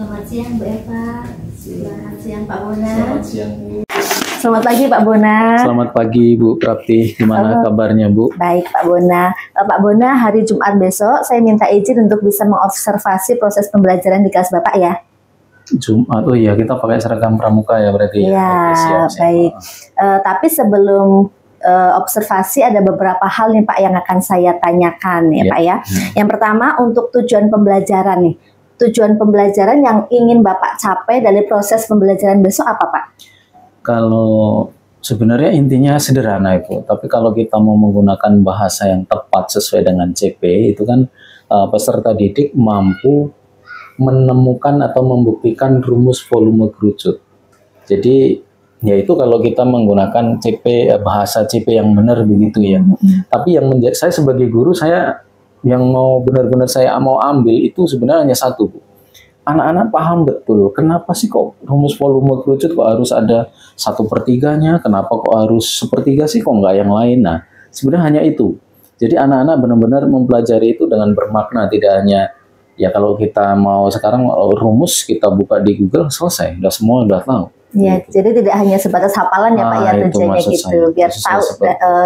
Selamat siang Bu Eva. Selamat siang Pak Bona. Selamat siang Bu. Selamat pagi Pak Bona. Selamat pagi Bu Prapti. Gimana kabarnya Bu? Baik Pak Bona. Pak Bona, hari Jumat besok saya minta izin untuk bisa mengobservasi proses pembelajaran di kelas Bapak ya. Jumat, oh iya kita pakai seragam pramuka ya berarti ya. Ya, oke, siap. baik. Tapi sebelum observasi ada beberapa hal nih Pak yang akan saya tanyakan ya Pak ya. Yang pertama untuk tujuan pembelajaran nih. Tujuan pembelajaran yang ingin Bapak capai dari proses pembelajaran besok apa Pak? Kalau sebenarnya intinya sederhana Ibu, tapi kalau kita mau menggunakan bahasa yang tepat sesuai dengan CP itu kan peserta didik mampu menemukan atau membuktikan rumus volume kerucut. Jadi yaitu kalau kita menggunakan CP bahasa CP yang benar begitu ya. Tapi yang saya sebagai guru saya yang mau benar-benar saya mau ambil itu sebenarnya hanya satu Bu. Anak-anak paham betul kenapa sih kok rumus volume kerucut kok harus ada 1/3-nya, kenapa kok harus 1/3 sih kok nggak yang lain. Nah sebenarnya hanya itu. Jadi anak-anak benar-benar mempelajari itu dengan bermakna, tidak hanya ya kalau kita mau sekarang rumus kita buka di Google selesai, udah semua udah tahu. Ya, gitu. Jadi tidak hanya sebatas hafalan ya Pak ya tujuannya gitu, biar tahu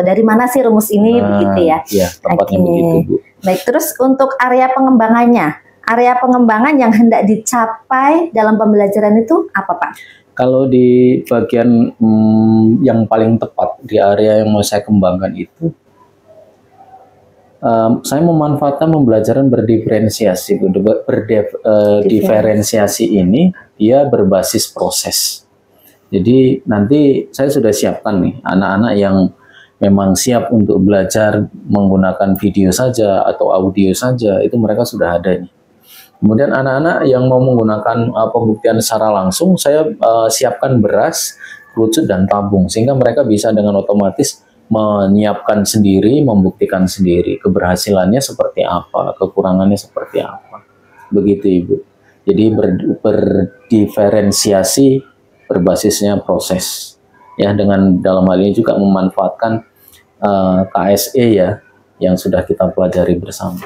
dari mana sih rumus ini begitu ya. Iya, tempatnya begitu Bu. Baik, terus untuk area pengembangannya, area pengembangan yang hendak dicapai dalam pembelajaran itu apa Pak? Kalau di bagian yang paling tepat di area yang mau saya kembangkan itu, saya memanfaatkan pembelajaran berdiferensiasi. Diferensiasi ini dia berbasis proses. Jadi nanti saya sudah siapkan nih anak-anak yang memang siap untuk belajar menggunakan video saja atau audio saja, itu mereka sudah ada nih. Kemudian anak-anak yang mau menggunakan pembuktian secara langsung, saya siapkan beras, kerucut, dan tabung. Sehingga mereka bisa dengan otomatis menyiapkan sendiri, membuktikan sendiri. Keberhasilannya seperti apa, kekurangannya seperti apa. Begitu Ibu. Jadi berdiferensiasi berbasisnya proses. Ya, dengan dalam hal ini juga memanfaatkan KSE ya, yang sudah kita pelajari bersama.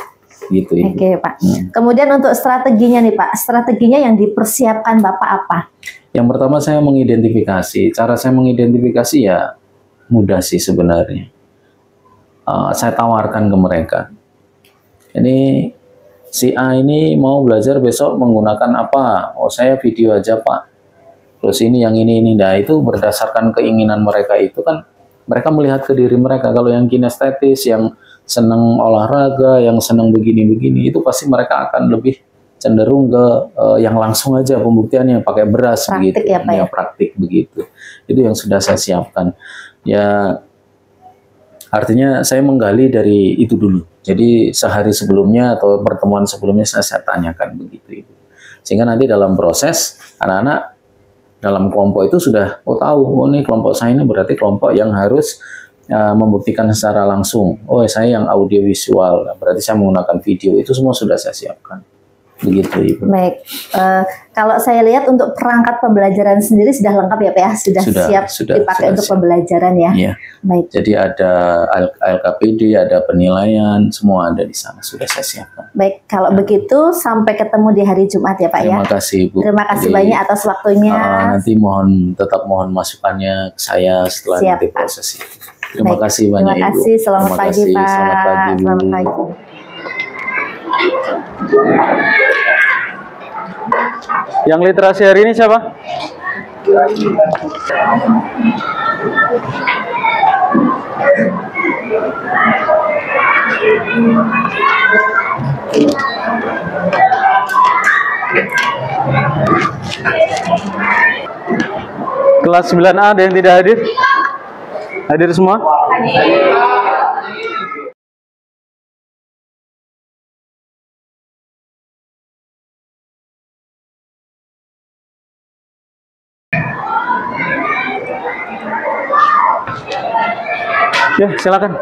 Gitu, Ibu. Oke Pak. Kemudian untuk strateginya nih Pak, strateginya yang dipersiapkan Bapak apa? Yang pertama saya mengidentifikasi. Cara saya mengidentifikasi ya mudah sih sebenarnya. Saya tawarkan ke mereka. Ini si A ini mau belajar besok menggunakan apa? Oh saya video aja Pak. Terus ini yang ini. Nah itu berdasarkan keinginan mereka itu kan mereka melihat ke diri mereka. Kalau yang kinestetis, yang senang olahraga, yang senang begini-begini, itu pasti mereka akan lebih cenderung ke yang langsung aja pembuktiannya pakai beras praktik, begitu. Ya, Pak, ya praktik begitu. Itu yang sudah saya siapkan. Ya artinya saya menggali dari itu dulu. Jadi sehari sebelumnya atau pertemuan sebelumnya saya tanyakan begitu Ibu. Sehingga nanti dalam proses anak-anak dalam kelompok itu sudah tahu, oh nih kelompok saya ini berarti kelompok yang harus membuktikan secara langsung. Oh saya yang audio visual, berarti saya menggunakan video. Itu semua sudah saya siapkan. Begitu Ibu. Baik, kalau saya lihat untuk perangkat pembelajaran sendiri sudah lengkap ya Pak ya, sudah siap dipakai untuk pembelajaran ya. Iya. Baik. Jadi ada LKPD, ada penilaian, semua ada di sana, sudah saya siapkan. Baik, kalau begitu sampai ketemu di hari Jumat ya Pak ya. Terima kasih Bu. Terima kasih banyak atas waktunya. Nanti tetap mohon masukannya ke saya setelah nanti proses itu. Terima kasih banyak Ibu. Terima kasih, selamat pagi Pak. Selamat pagi Bu. Selamat pagi. Yang literasi hari ini siapa? Kelas 9A ada yang tidak hadir? Hadir semua? Ya, silakan.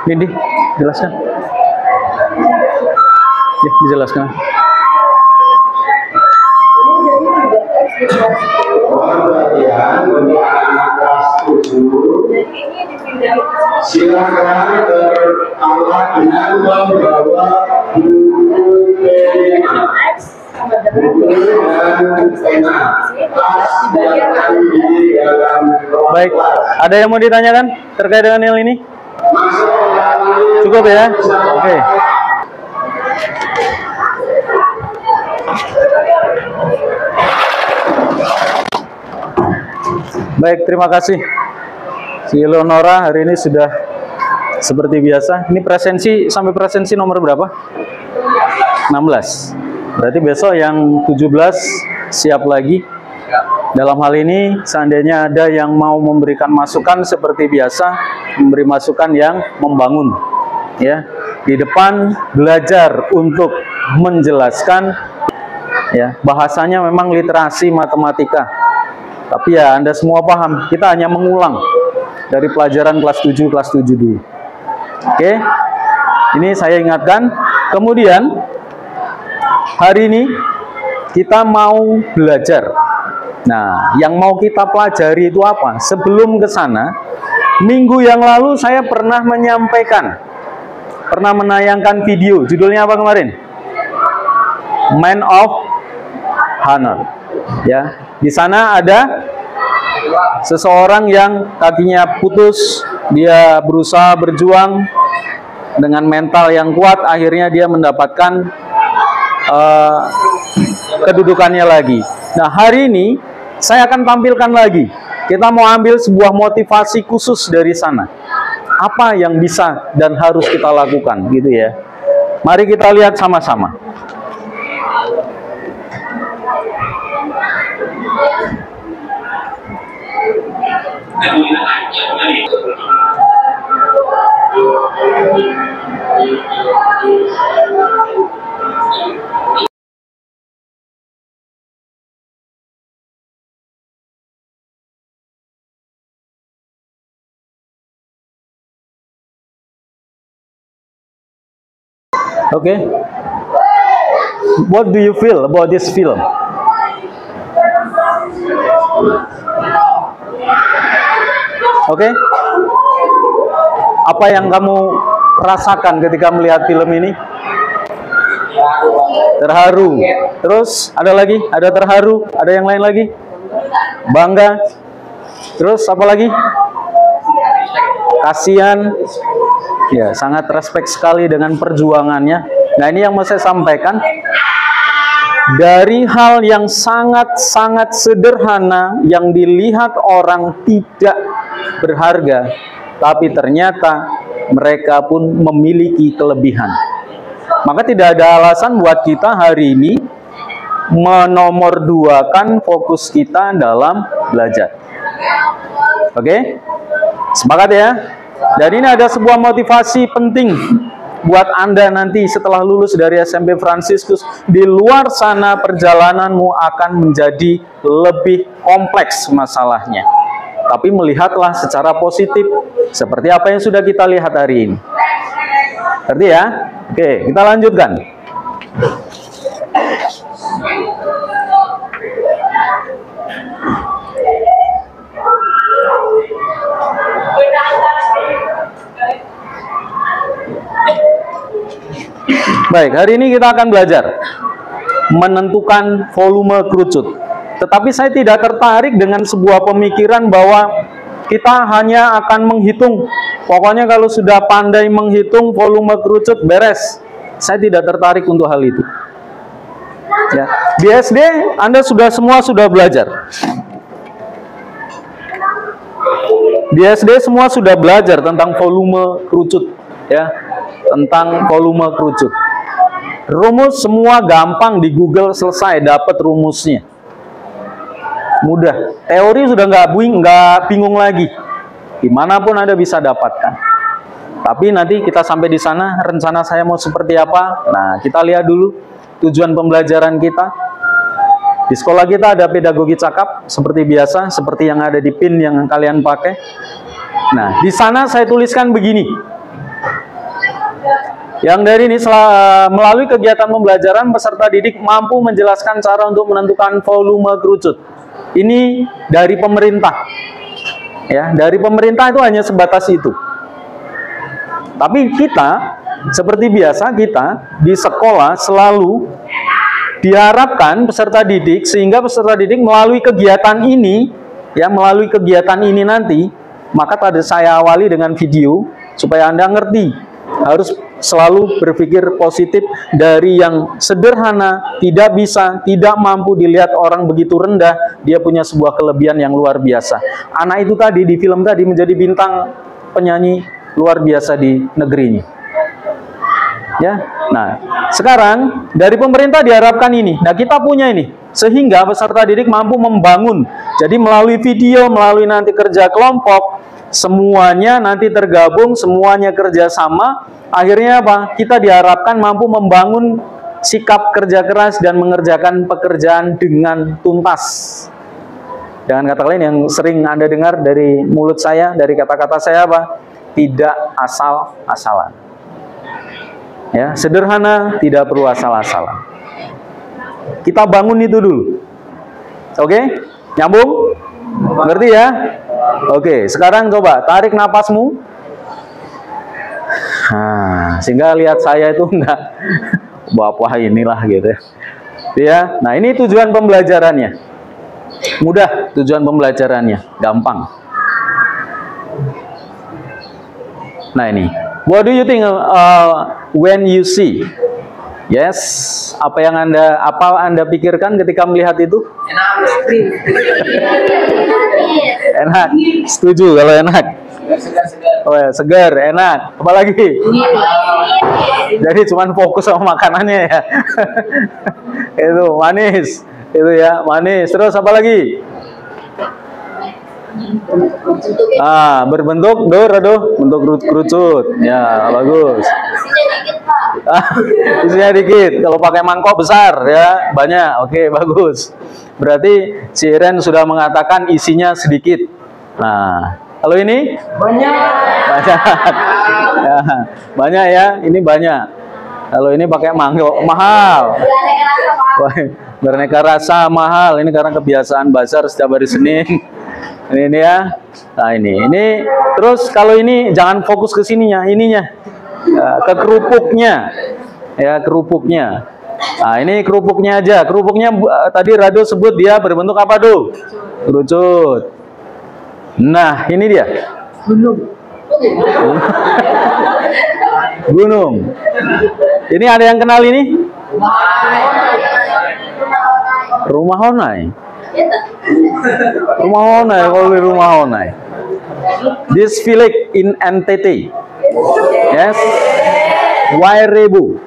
Nindi, jelaskan. Ya, dijelaskan. Silakan beralat dengan membawa buku Baik, ada yang mau ditanyakan terkait dengan hal ini? Cukup ya? Oke. Baik, terima kasih. Si Leonora hari ini sudah seperti biasa. Ini presensi sampai presensi nomor berapa? 16. Berarti besok yang 17 siap lagi. Dalam hal ini seandainya ada yang mau memberikan masukan seperti biasa, memberi masukan yang membangun. Ya, di depan belajar untuk menjelaskan. Ya, bahasanya memang literasi matematika. Tapi ya Anda semua paham, kita hanya mengulang dari pelajaran kelas 7 dulu. Oke, ini saya ingatkan. Kemudian hari ini kita mau belajar. Nah, yang mau kita pelajari itu apa? Sebelum ke sana, minggu yang lalu saya pernah menayangkan video. Judulnya apa kemarin? Man of Honor. Ya, di sana ada seseorang yang kakinya putus, dia berusaha berjuang dengan mental yang kuat, akhirnya dia mendapatkan kedudukannya lagi. Nah, hari ini saya akan tampilkan lagi. Kita mau ambil sebuah motivasi khusus dari sana. Apa yang bisa dan harus kita lakukan, gitu ya. Mari kita lihat sama-sama. Okay, what do you feel about this film? Oke, apa yang kamu rasakan ketika melihat film ini? Terharu. Terus ada lagi? Ada terharu? Ada yang lain lagi? Bangga. Terus apa lagi? Kasihan. Ya, sangat respect sekali dengan perjuangannya. Nah, ini yang mau saya sampaikan. Dari hal yang sangat-sangat sederhana yang dilihat orang tidak berharga, tapi ternyata mereka pun memiliki kelebihan. Maka tidak ada alasan buat kita hari ini menomorduakan fokus kita dalam belajar. Oke? Sepakat ya? Dan ini ada sebuah motivasi penting buat Anda nanti setelah lulus dari SMP Fransiskus. Di luar sana perjalananmu akan menjadi lebih kompleks masalahnya. Tapi melihatlah secara positif seperti apa yang sudah kita lihat hari ini. Ngerti ya? Oke, kita lanjutkan. Baik, hari ini kita akan belajar menentukan volume kerucut. Tetapi saya tidak tertarik dengan sebuah pemikiran bahwa kita hanya akan menghitung. Pokoknya kalau sudah pandai menghitung volume kerucut, beres. Saya tidak tertarik untuk hal itu. Ya, di SD Anda semua sudah belajar. Di SD semua sudah belajar tentang volume kerucut, ya, tentang volume kerucut. Rumus semua gampang, di Google selesai, dapat rumusnya. Mudah. Teori sudah nggak bingung lagi. Dimanapun Anda bisa dapatkan. Tapi nanti kita sampai di sana, rencana saya mau seperti apa? Nah, kita lihat dulu tujuan pembelajaran kita. Di sekolah kita ada pedagogi cakap, seperti biasa, seperti yang ada di pin yang kalian pakai. Nah, di sana saya tuliskan begini. Yang dari ini, melalui kegiatan pembelajaran, peserta didik mampu menjelaskan cara untuk menentukan volume kerucut. Ini dari pemerintah. Ya, dari pemerintah itu hanya sebatas itu. Tapi kita, seperti biasa, kita di sekolah selalu diharapkan peserta didik, sehingga peserta didik melalui kegiatan ini, ya melalui kegiatan ini nanti, maka tadi saya awali dengan video supaya Anda ngerti harus selalu berpikir positif dari yang sederhana, tidak bisa, tidak mampu dilihat orang begitu rendah, dia punya sebuah kelebihan yang luar biasa. Anak itu tadi di film tadi menjadi bintang penyanyi luar biasa di negerinya. Ya, nah sekarang dari pemerintah diharapkan ini. Nah kita punya ini, sehingga peserta didik mampu membangun. Jadi melalui video, melalui nanti kerja kelompok, semuanya nanti tergabung, semuanya kerjasama. Akhirnya apa? Kita diharapkan mampu membangun sikap kerja keras dan mengerjakan pekerjaan dengan tuntas. Dengan kata lain yang sering Anda dengar dari mulut saya, dari kata-kata saya apa? Tidak asal-asalan. Ya, sederhana, tidak perlu asal-asalan. Kita bangun itu dulu. Oke? Nyambung? Ngerti ya? Oke, sekarang coba tarik napasmu. Nah, sehingga lihat saya itu enggak bapak inilah gitu ya. Ya, nah ini tujuan pembelajarannya. Mudah tujuan pembelajarannya, gampang. Nah ini, what do you think when you see? Yes, apa yang Anda pikirkan ketika melihat itu? Enak, setuju kalau enak. Oh ya, segar, enak. Apa lagi? Jadi cuman fokus sama makanannya ya. Itu manis, itu ya manis. Terus apa lagi? Berbentuk bentuk kerucut. Ya, bagus. Isinya dikit. Kalau pakai mangkok besar ya, banyak. Oke, bagus. Berarti si Iren sudah mengatakan isinya sedikit. Nah, kalau ini banyak. Ya, banyak ya. Ini banyak. Kalau ini pakai mangkok mahal. Beraneka rasa mahal. Ini karena kebiasaan bazar setiap hari Senin. Ini ya. Nah ini. Terus kalau ini jangan fokus ke sininya, ininya. Ke kerupuknya. Ya, kerupuknya. Nah, ini kerupuknya aja. Kerupuknya tadi Rado sebut dia berbentuk apa tuh? Kerucut. Nah, ini dia. Gunung. Ini ada yang kenal ini? Rumah Honai. Rumah Honai, kalau di Rumah Honai. This village in NTT. Yes. Wairebo.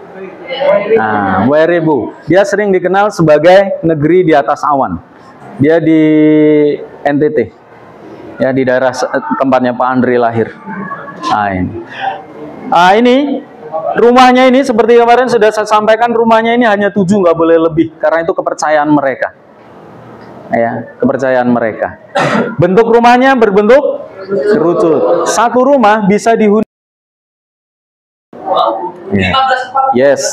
Nah, Wairebo. Dia sering dikenal sebagai negeri di atas awan. Dia di NTT. Ya, di daerah tempatnya Pak Andri lahir. Nah ini rumahnya ini seperti kemarin sudah saya sampaikan, rumahnya ini hanya 7, nggak boleh lebih, karena itu kepercayaan mereka. Ya, kepercayaan mereka. Bentuk rumahnya berbentuk kerucut. Satu rumah bisa dihuni. Ya. Yes.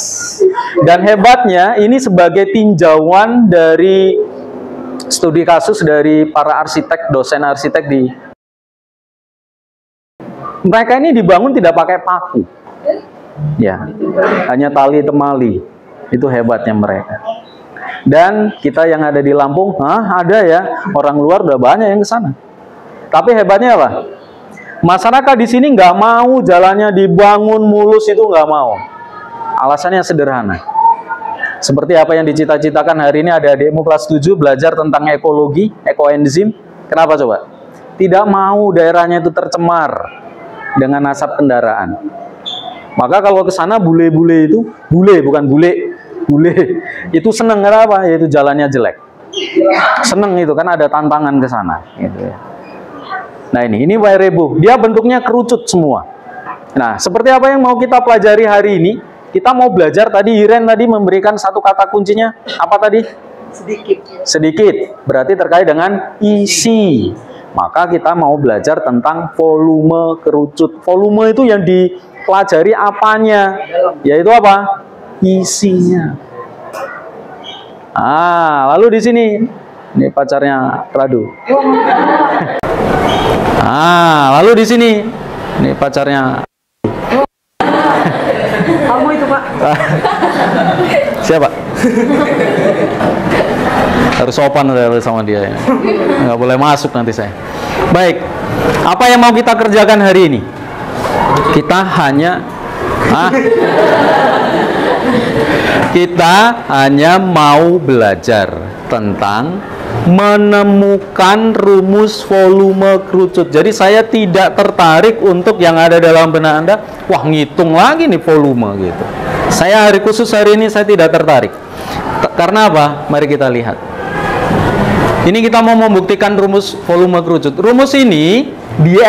Dan hebatnya ini sebagai tinjauan dari studi kasus dari para arsitek, dosen arsitek di mereka ini dibangun tidak pakai paku, ya, hanya tali temali. Itu hebatnya mereka. Dan kita yang ada di Lampung, ada ya, orang luar udah banyak yang ke sana. Tapi hebatnya apa? Masyarakat di sini nggak mau jalannya dibangun mulus, itu nggak mau. Alasannya sederhana. Seperti apa yang dicita-citakan hari ini ada adikmu kelas 7 belajar tentang ekologi, ekoenzim. Kenapa coba? Tidak mau daerahnya itu tercemar dengan asap kendaraan. Maka kalau ke sana bule-bule itu, bule bukan bule, itu seneng kenapa? Yaitu jalannya jelek. Seneng itu kan ada tantangan ke sana gitu ya. Nah ini Wairebo, dia bentuknya kerucut semua. Nah, seperti apa yang mau kita pelajari hari ini? Kita mau belajar tadi, Iren tadi memberikan satu kata kuncinya, apa tadi? Sedikit. Sedikit, berarti terkait dengan isi. Maka kita mau belajar tentang volume kerucut. Volume itu yang dipelajari apanya? Yaitu apa? Isinya. Lalu di sini, ini pacarnya Radu. Lalu di sini, ini pacarnya. Kamu itu Pak. Siapa? Harus sopan sama dia ya. Nggak boleh masuk nanti saya. Baik, apa yang mau kita kerjakan hari ini? Kita hanya mau belajar tentang menemukan rumus volume kerucut. Jadi saya tidak tertarik untuk yang ada dalam benak Anda, wah ngitung lagi nih volume gitu. Saya khusus hari ini saya tidak tertarik. Karena apa? Mari kita lihat. Ini kita mau membuktikan rumus volume kerucut. Rumus ini di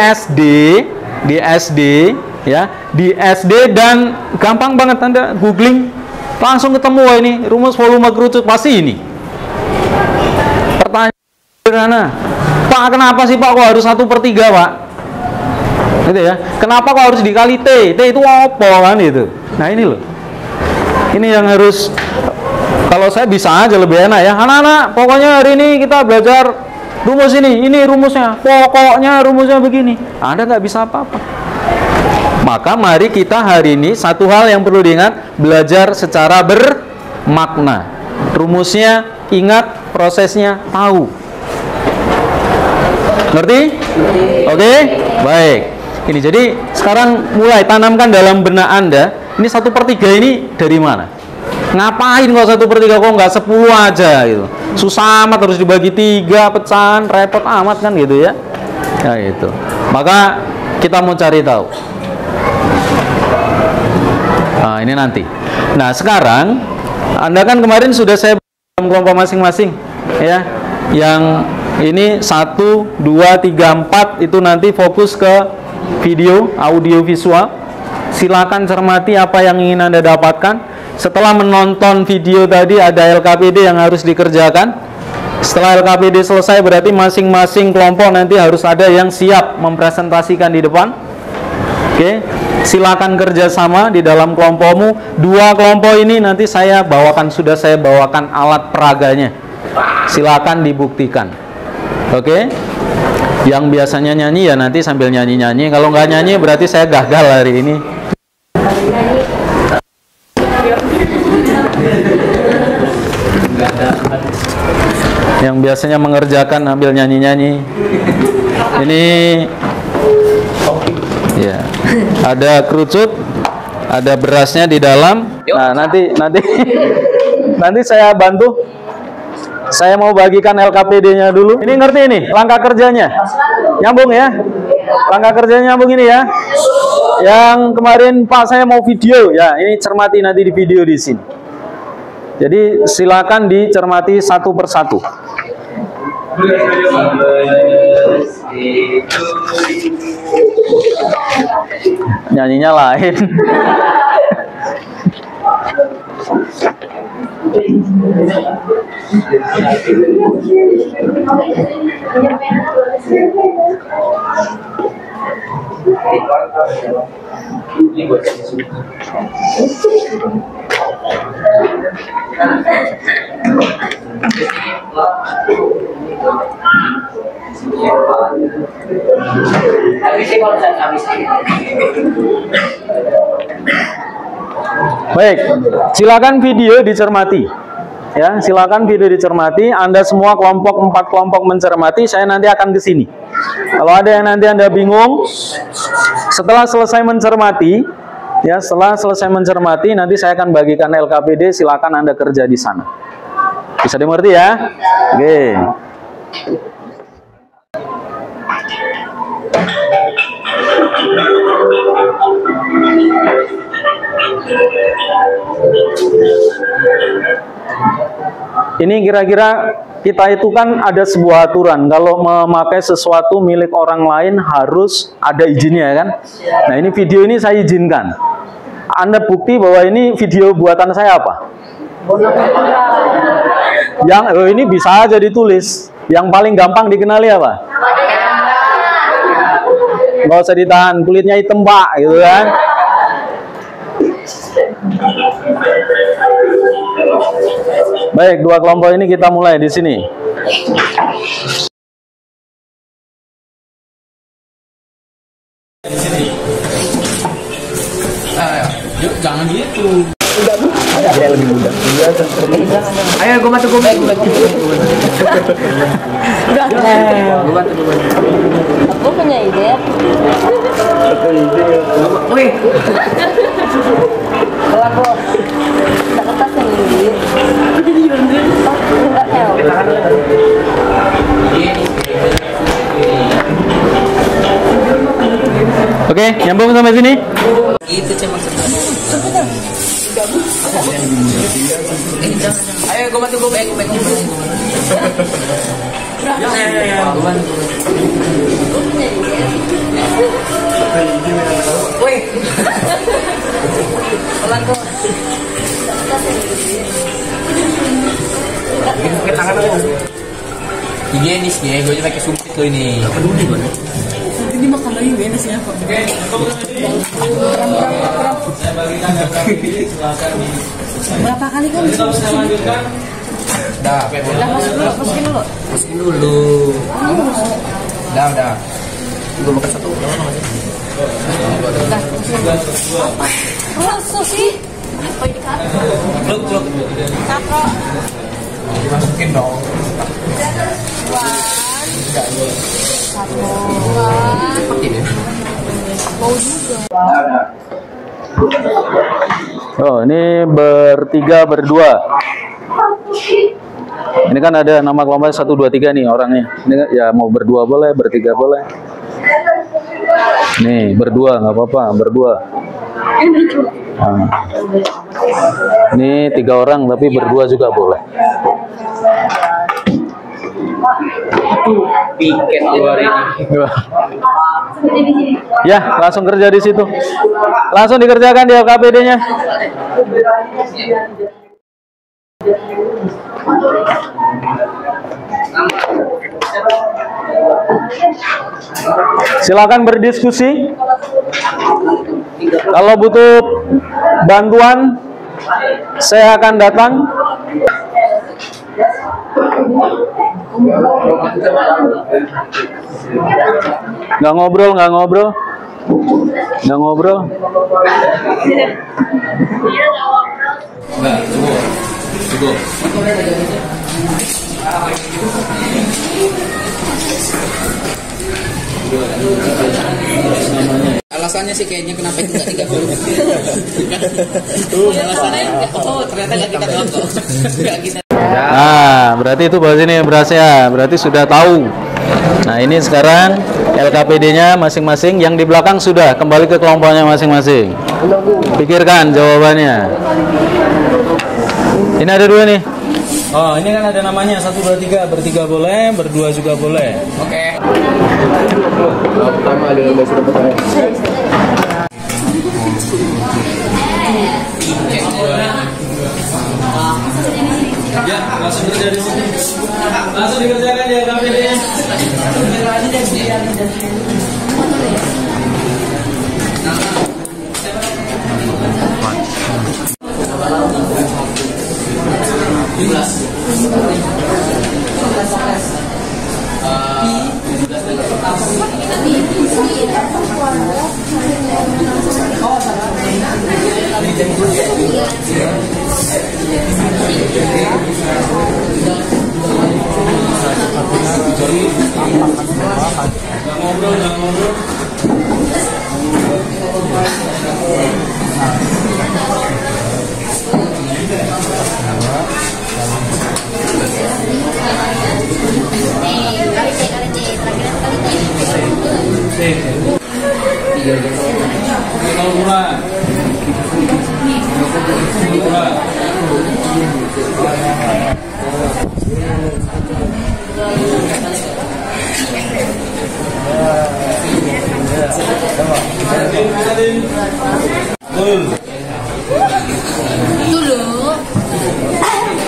SD dan gampang banget Anda googling langsung ketemu. Wah, ini rumus volume kerucut pasti ini. Pertanyaan sederhana, Pak, kenapa sih Pak kok harus 1/3 Pak? Gitu ya. Kenapa kok harus dikali T? T itu apa kan itu? Nah ini loh. Ini yang harus, kalau saya bisa aja lebih enak ya. Anak-anak, pokoknya hari ini kita belajar rumus ini rumusnya. Pokoknya rumusnya begini. Anda nggak bisa apa-apa. Maka mari kita hari ini satu hal yang perlu diingat, belajar secara bermakna. Rumusnya ingat, prosesnya tahu. Ngerti? Oke? Baik. Ini jadi sekarang mulai tanamkan dalam benak Anda. Ini 1/3 ini dari mana? Ngapain kok 1/3 kok nggak 10 aja gitu? Susah amat harus dibagi 3 pecahan, repot amat kan gitu ya? Ya itu. Maka kita mau cari tahu. Nah, ini nanti. Nah, sekarang Anda kan kemarin sudah saya dalam kelompok masing-masing ya. Yang ini 1, 2, 3, 4 itu nanti fokus ke video, audio, visual. Silakan cermati apa yang ingin Anda dapatkan. Setelah menonton video tadi ada LKPD yang harus dikerjakan. Setelah LKPD selesai berarti masing-masing kelompok nanti harus ada yang siap mempresentasikan di depan. Oke, silakan kerjasama di dalam kelompokmu. 2 kelompok ini nanti sudah saya bawakan alat peraganya. Silakan dibuktikan. Oke, yang biasanya nyanyi ya nanti sambil nyanyi-nyanyi. Kalau nggak nyanyi berarti saya gagal hari ini. Yang biasanya mengerjakan sambil nyanyi-nyanyi. Ini ya, ada kerucut, ada berasnya di dalam. Nah, nanti saya bantu. Saya mau bagikan LKPD-nya dulu. Ini ngerti ini langkah kerjanya? Nyambung ya? Langkah kerjanya nyambung ini ya? Yang kemarin Pak saya mau video ya, ini cermati nanti di video di sini. Jadi silakan dicermati satu persatu. Nyanyinya lain. Baik, silakan video dicermati. Ya, silakan video dicermati. Anda semua kelompok 4 kelompok mencermati. Saya nanti akan ke sini. Kalau ada yang nanti Anda bingung, setelah selesai mencermati, ya, setelah selesai mencermati, nanti saya akan bagikan LKPD. Silakan Anda kerja di sana. Bisa dimengerti ya? Oke. Ini kira-kira kita itu kan ada sebuah aturan, kalau memakai sesuatu milik orang lain harus ada izinnya kan. Nah, ini video ini saya izinkan. Anda bukti bahwa ini video buatan saya apa? Yang ini bisa aja ditulis. Yang paling gampang dikenali apa? Nggak usah ditahan, kulitnya hitam Pak, gitu kan. Baik, 2 kelompok ini kita mulai di sini. Yuk, jangan gitu. Dia lebih muda. Ayo gue bantu gue. Aku punya ide. Wih. Kelar bos. Nggak kertas yang ini. Enggak El. Oke, nyambung sampai sini. Itu cuma ayo gue bantu gue baik. Wih. Pelan kok. Pakai tangan aku. Higienis nih, gue pakai sumpit lo ini. Ini makan lagi higienis ya kok. Berapa kali kan? Dah, Masukin dulu. masukin dulu. Udah. Gue makan satu. Masa sih? Apa ini kan? Blok. Kakak. Dimasukin dong. Cepet ini. Mau juga. Oh, ini bertiga berdua. Ini kan ada nama kelompok 1, 2, 3 nih orangnya. Ini kan, ya mau berdua boleh, bertiga boleh. Nih berdua nggak apa-apa, berdua. Nah. Ini 3 orang tapi berdua juga boleh. Piket luar ini. Ya, langsung kerja di situ. Langsung dikerjakan di LKPD-nya. Silakan berdiskusi. Kalau butuh bantuan, saya akan datang. Nggak ngobrol. Cukup. Alasannya sih kayaknya kenapa itu nggak 30. Alasannya ternyata nggak kita doang kok. Nggak kita. Nah, berarti itu bahwa sini berasnya, berarti sudah tahu. Nah, ini sekarang LKPD-nya masing-masing, yang di belakang sudah kembali ke kelompoknya masing-masing. Pikirkan jawabannya. Ini ada 2 nih. Oh, ini kan ada namanya 1, 2, 3, bertiga boleh, berdua juga boleh. Oke. Pertama dengan bahasa pertama. Ya, langsung kerja di sini. Langsung dikerjakan ya LKPD-nya. Dulu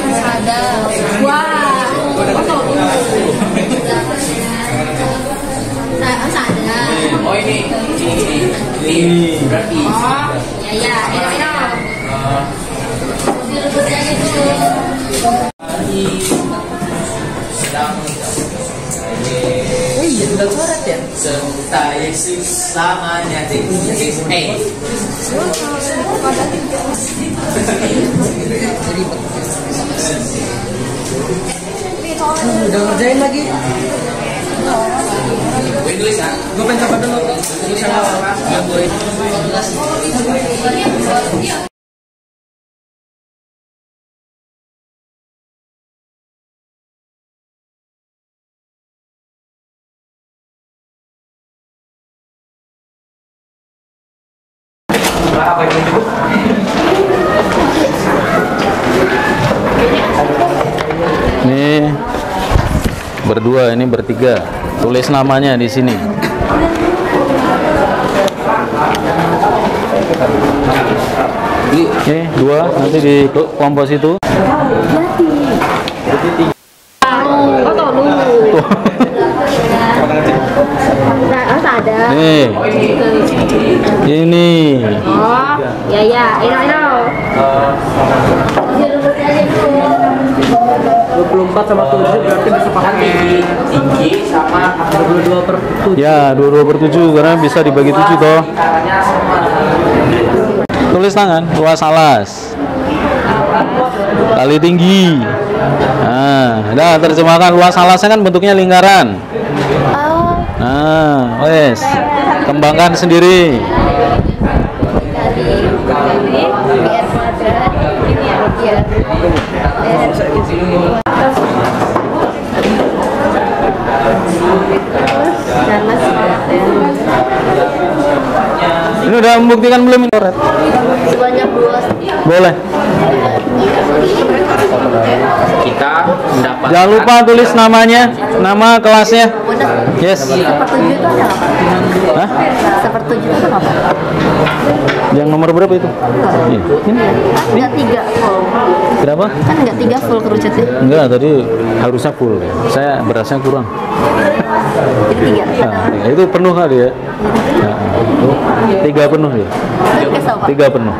ada wah ada Oh ini berarti. oh ya rebus aja dulu. Sedang. iya sudah coret ya. Serta Yesus samanya deh. Udah ngerjain lagi. Gue tulis ya. Gue pengen coba dulu. Tulis yang awal. Ya gue. Ini berdua, ini bertiga. Tulis namanya di sini. Oke, dua nanti di kelompok situ. Nih, ini. Oh, ya, ini. 24 sama 7 berarti bisa pakai tinggi sama 22/7. Ya, 22/7 karena bisa dibagi 7 toh. Tulis tangan, luas alas. Kali tinggi. Nah, udah terjemahkan luas alasnya kan bentuknya lingkaran. Nah, wes. Kembangkan sendiri. Ini udah membuktikan belum ini? Sebanyak 2. Boleh. Kita mendapat. Jangan lupa tulis namanya, nama kelasnya. Yes. 1/7 itu ada apa? Hah? 1/7 itu apa? Yang nomor berapa itu? Ini. Enggak 3 full. Berapa? Kan enggak 3 full kerucutnya. Enggak, tadi harusnya full. Saya berasnya kurang. Jadi 3. Nah, itu penuh kali ya. Nah, itu 3 penuh ya. Oke, sobat. 3 penuh.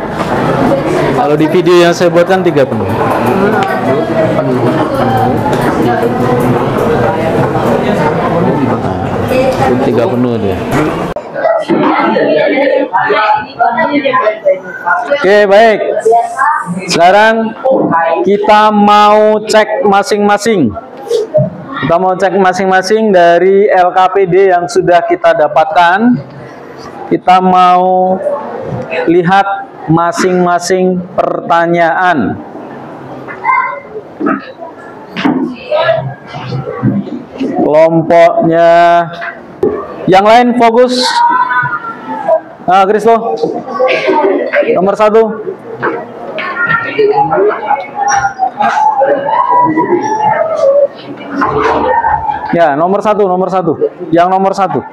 Kalau di video yang saya buat kan 3 penuh. Nah, 3 penuh dia. Oke, baik. Sekarang kita mau cek masing-masing. Kita mau cek masing-masing dari LKPD yang sudah kita dapatkan. Kita mau lihat masing-masing pertanyaan. Kelompoknya yang lain fokus. Nah, Kristo, nomor 1. Ya, nomor 1, nomor 1. Yang nomor 1.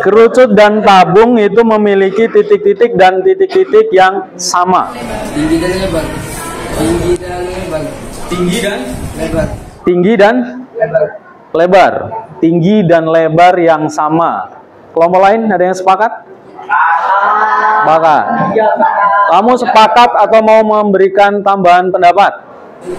Kerucut dan tabung itu memiliki titik-titik dan titik-titik yang sama. Tinggi dan lebar. Tinggi dan lebar. Tinggi dan lebar. Tinggi dan Lebar. lebar. Tinggi dan lebar yang sama. Kelompok lain ada yang sepakat? Sepakat. Kamu sepakat atau mau memberikan tambahan pendapat?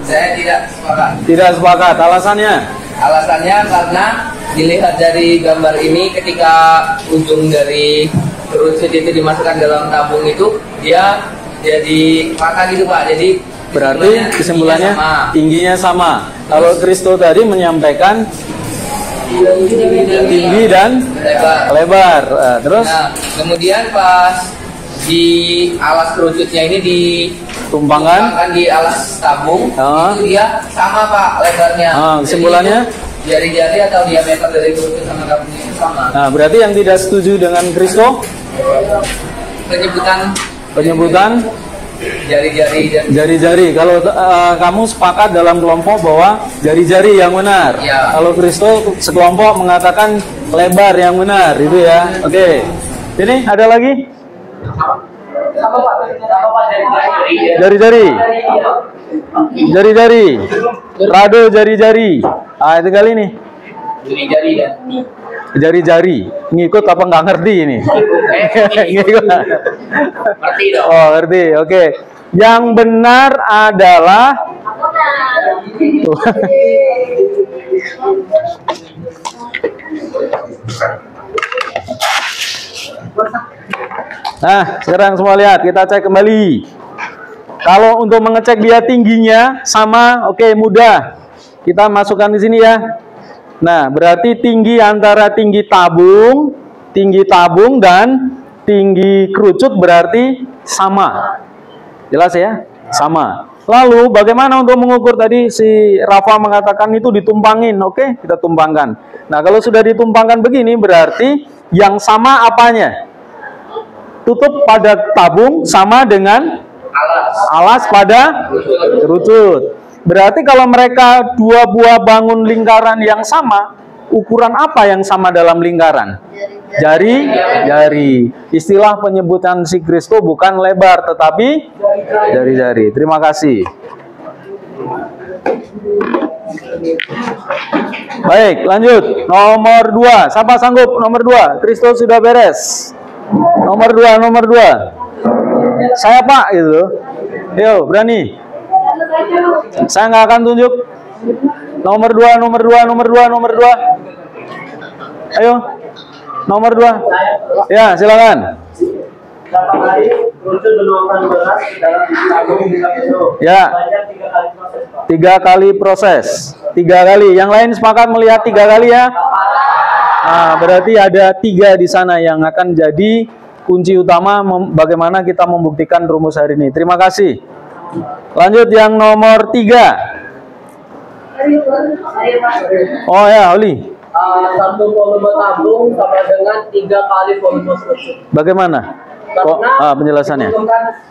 Saya tidak sepakat. Tidak sepakat. Alasannya? Alasannya karena dilihat dari gambar ini, ketika ujung dari kerucut itu dimasukkan dalam tabung itu, dia jadi rata gitu Pak. Jadi Berarti kesimpulannya tingginya sama. Kalau Kristo tadi menyampaikan tinggi dan lebar. Terus Nah, kemudian pas di alas kerucutnya ini ditumpangkan di alas tabung, itu dia sama Pak lebarnya. Kesimpulannya Jadi, jari-jari atau diameter dari kerucut sama tabungnya itu sama. Nah, berarti yang tidak setuju dengan Kristo penyebutan jari-jari. Kalau kamu sepakat dalam kelompok bahwa jari-jari yang benar. Ya. Kalau Kristo sekelompok mengatakan lebar yang benar, itu ya. Oke. Ini ada lagi? Jari-jari. Jari-jari. Rado jari-jari. Ah, itu kali nih. Jari-jari dan Jari-jari. Ngikut apa nggak ngerti ini? Ngikut. ngerti dong. Oh, ngerti. Oke. Yang benar adalah Nah, sekarang semua lihat, kita cek kembali. Kalau untuk mengecek dia tingginya sama, oke, mudah. Kita masukkan di sini ya. Nah, berarti tinggi antara tinggi tabung dan tinggi kerucut berarti sama. Jelas ya? Sama. Lalu bagaimana untuk mengukur? Tadi si Rafa mengatakan itu ditumpangin. Oke, kita tumpangkan. Nah, kalau sudah ditumpangkan begini berarti yang sama apanya? Tutup pada tabung sama dengan alas pada kerucut. Berarti kalau mereka dua buah bangun lingkaran yang sama, ukuran apa yang sama dalam lingkaran? Jari. Istilah penyebutan si Kristo bukan lebar, tetapi jari-jari. Terima kasih. Baik, lanjut. Nomor 2. Siapa sanggup? Nomor 2. Kristo sudah beres. Nomor 2. Saya Pak, gitu. Yo, berani. Saya nggak akan tunjuk. Nomor 2. Ayo. Nomor 2. Ya, silakan. Ya. 3 kali proses. 3 kali. Yang lain sepakat melihat 3 kali ya? Nah, berarti ada 3 di sana yang akan jadi kunci utama bagaimana kita membuktikan rumus hari ini. Terima kasih. Lanjut yang nomor 3. Oh ya, Oli. Satu volume tabung sama dengan 3 kali volume kerucut. Bagaimana? Penjelasannya. 3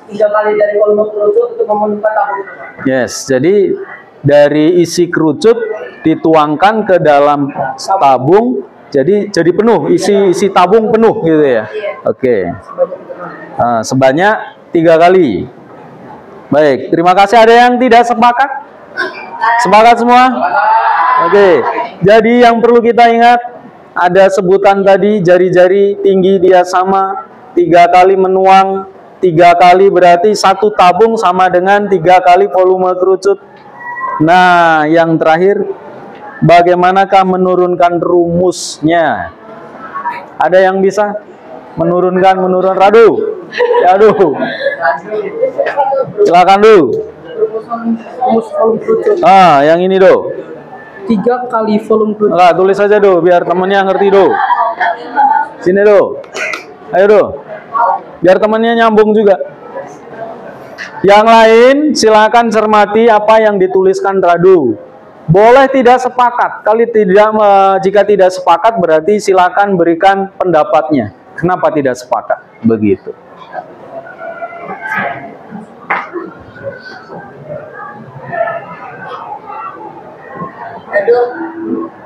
kali dari volume kerucut untuk memenuhkan tabung. Yes, jadi dari isi kerucut dituangkan ke dalam tabung, jadi penuh, isi tabung penuh gitu ya. Oke. Sebanyak 3 kali. Baik, terima kasih. Ada yang tidak sepakat? Sepakat semua? Oke, jadi yang perlu kita ingat, ada sebutan tadi, jari-jari tinggi dia sama, 3 kali menuang, 3 kali berarti 1 tabung sama dengan 3 kali volume kerucut. Nah, yang terakhir, bagaimanakah menurunkan rumusnya? Ada yang bisa menurun? Radu? Ya, aduh. Silakan dulu. Yang ini do. 3 kali volume kerucut. Nah, tulis saja do, biar temennya ngerti do. Sini do. Ayo do. Biar temennya nyambung juga. Yang lain silakan cermati apa yang dituliskan Radu. Boleh tidak sepakat. Jika tidak sepakat berarti silakan berikan pendapatnya. Kenapa tidak sepakat? Begitu. Aduh,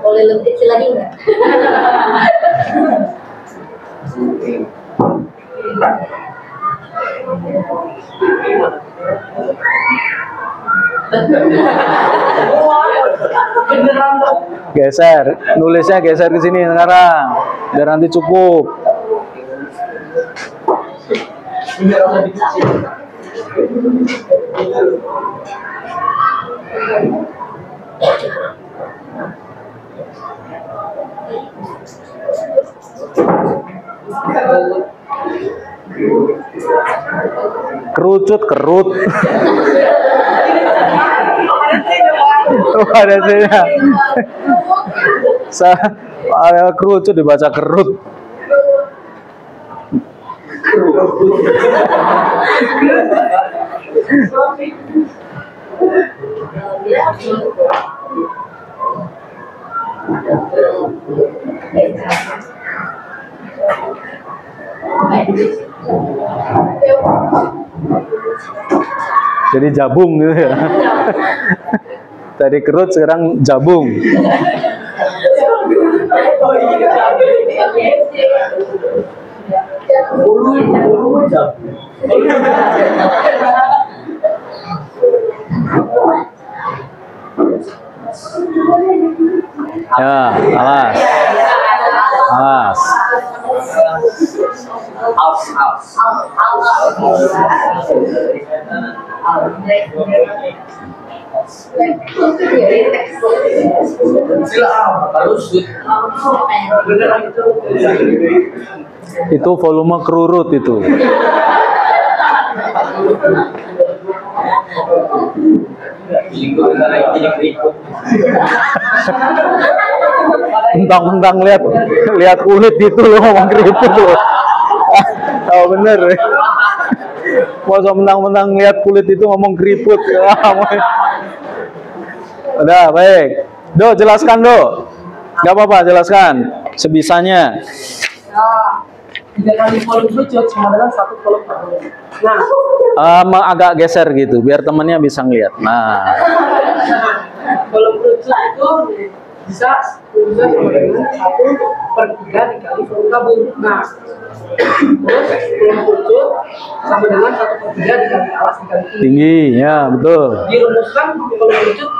boleh lebih kecil lagi nggak? Geser, nulisnya geser ke sini sekarang, biar nanti cukup. Kerucut, kerut. Ada saya. Kerucut dibaca kerut. Jadi jabung gitu ya. Tadi kerut, sekarang jabung. Ya, alas. Itu volume kerurut itu. Mentang-mentang lihat kulit itu lo ngomong keriput lo. Oh bener. Masa mentang-mentang lihat kulit itu ngomong keriput. Udah baik. Do, jelaskan Do. Gak apa-apa, jelaskan sebisanya. 3 kali volume kerucut sama dengan 1 volume tabung. Nah, agak geser gitu biar temennya bisa ngeliat. Nah, volume kerucut itu bisa sama dengan 1/3 dikali volume tabung. Nah, terus volume kerucut sama dengan 1/3 dikali alas dikali tinggi, ya betul. Dirumuskan volume kerucut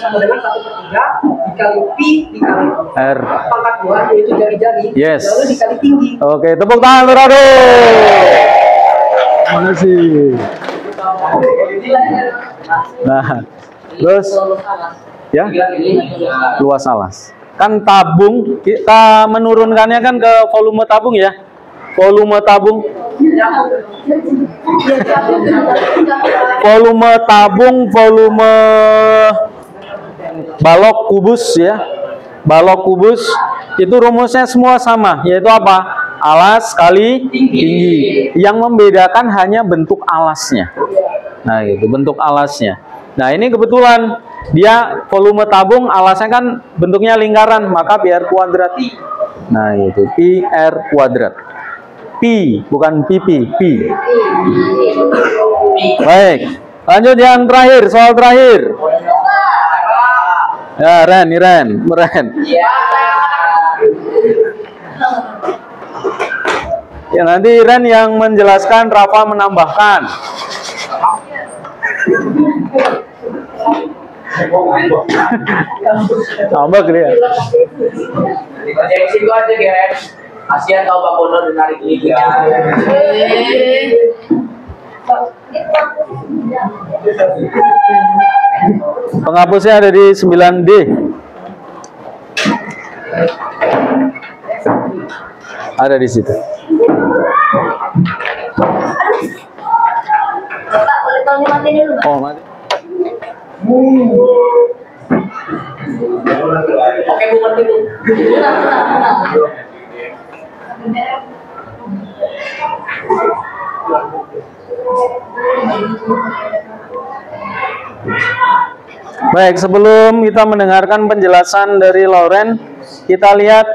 sama dengan 1/3 dikali pi dikali R pangkat 2 yaitu jari-jari. Yes. Lalu dikali tinggi. Oke, tepuk tangan Lurado. Terima kasih. Nah, terus ya luas alas. Kan tabung kita menurunkannya kan ke volume tabung ya. Volume tabung. Volume tabung, volume balok kubus ya. Balok kubus itu rumusnya semua sama, yaitu apa? Alas kali tinggi. Yang membedakan hanya bentuk alasnya. Nah, itu bentuk alasnya. Nah, ini kebetulan dia volume tabung, alasnya kan bentuknya lingkaran, maka pi r kuadrat. Nah, itu pi r kuadrat. Pi, bukan pipi, pi. Baik, lanjut yang terakhir, soal terakhir. Ya, Ren. Ya, nanti Ren yang menjelaskan, Rafa menambahkan. Tambah dia. Proyeksi gua aja, guys. Kasihan kalau Pak Bono menarik ini. Penghapusnya ada di 9D. Ada di situ. Bapak, boleh tolong matiin dulu, Pak? Oh, mati. Oke, Bu, ngerti, Bu. Baik, sebelum kita mendengarkan penjelasan dari Lauren, kita lihat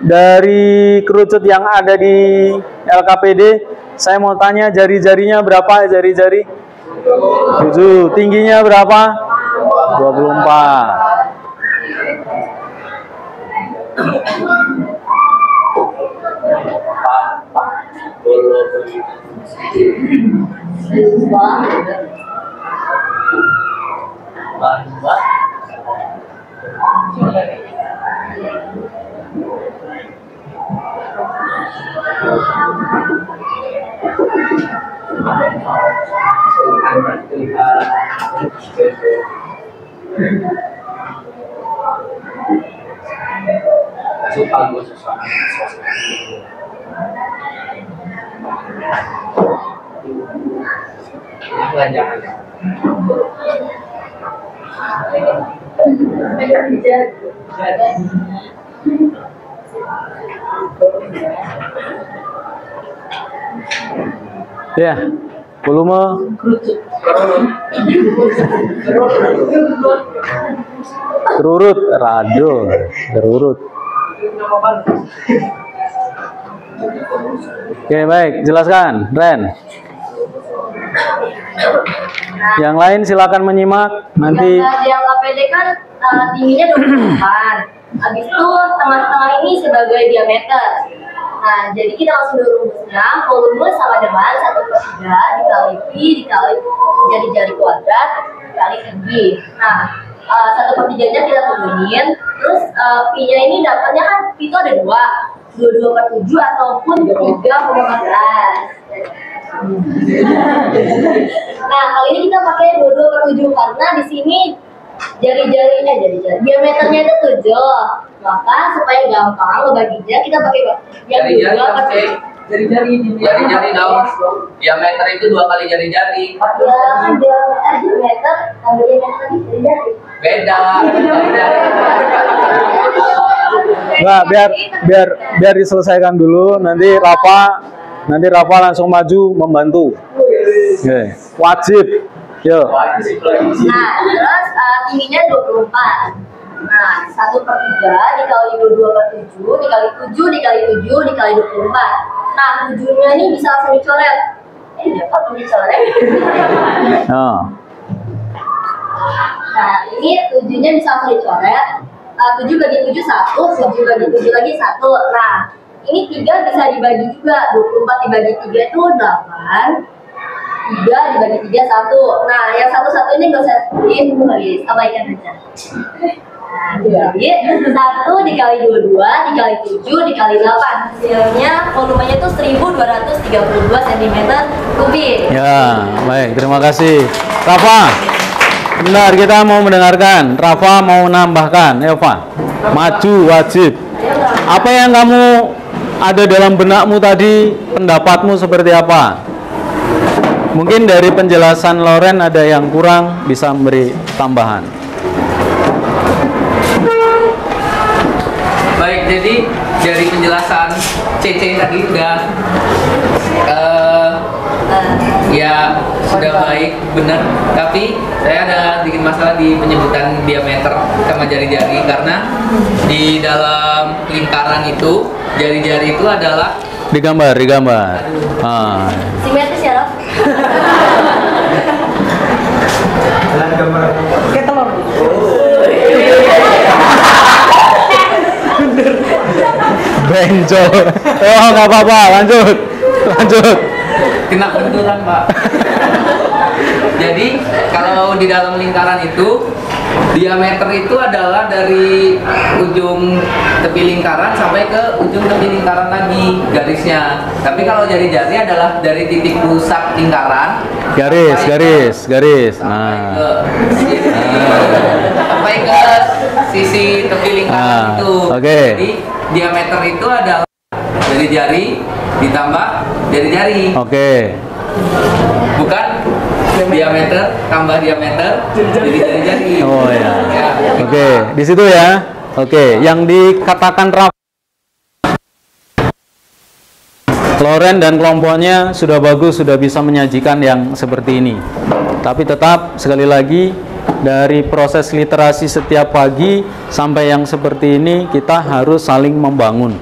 dari kerucut yang ada di LKPD. Saya mau tanya, jari-jarinya berapa? Jari-jari 7. Tingginya berapa? 24. Ya, volume kerurut, rado, kerurut. Oke, baik, jelaskan, Ren. Yang lain silakan menyimak nanti. Di LKPD kan tingginya 24. Habis itu tengah-tengah ini sebagai diameter. Nah, jadi kita langsung rumusnya, volume sama dengan 1/3 dikali pi dikali jari-jari kuadrat dikali tinggi. Nah, 1/3-nya kita turunin, terus pi-nya ini dapatnya kan pi itu ada 2. 22/7 ataupun 3,14. Nah, kali ini kita pakai 22/7 karena di sini diameternya itu 7. Maka supaya gampang ngebaginya kita pakai yang jari-jari dong. Diameter itu 2 kali jari-jari. Ya, diameter tadi jari-jari. Beda. Enggak, biar diselesaikan dulu, nanti Rafa langsung maju membantu. Oke, wajib. Yo. Nah, terus tingginya 24. Nah, 1/3 dikali 22/7 dikali 7 dikali 7 dikali 24. Nah, 7-nya ini bisa langsung dicoret. Dapat dicoret. Oh. Nah, ini 7-nya bisa langsung dicoret. 7 bagi 7 1, 7 bagi 7 lagi 1. Nah, ini 3 bisa dibagi juga. 24 dibagi 3 itu 8. 3 dibagi 3 1. Nah, yang satu-satunya nggak usah tulis, abaikan aja. Nah, jadi 1 dikali 22 dikali 7 dikali 8. Hasilnya volumenya itu 1232 cm3. Ya, baik, terima kasih. Rafa, benar, kita mau mendengarkan. Rafa mau menambahkan. Eva, maju wajib. Apa yang kamu ada dalam benakmu tadi, pendapatmu seperti apa? Mungkin dari penjelasan Loren ada yang kurang, bisa memberi tambahan. Baik, jadi dari penjelasan CC tadi ya sudah baik, benar. Tapi saya ada sedikit masalah di penyebutan diameter sama jari-jari, karena di dalam lingkaran itu jari-jari itu adalah Digambar. Simetris ya, Rob? Oke, telur. Benjol. Oh, nggak apa-apa, lanjut. kena benturan, Pak. Jadi kalau di dalam lingkaran itu diameter itu adalah dari ujung tepi lingkaran sampai ke ujung tepi lingkaran lagi garisnya. Tapi kalau jari-jari adalah dari titik pusat lingkaran garis. Sampai ke sisi tepi lingkaran itu. Okay. Jadi diameter itu adalah dari jari ditambah jari-jari. Oke. Bukan diameter tambah diameter jadi jari-jari. Oh ya. Ya. Oke, di situ ya. Oke, yang dikatakan Loren dan kelompoknya sudah bagus, sudah bisa menyajikan yang seperti ini. Tapi tetap sekali lagi dari proses literasi setiap pagi sampai yang seperti ini kita harus saling membangun.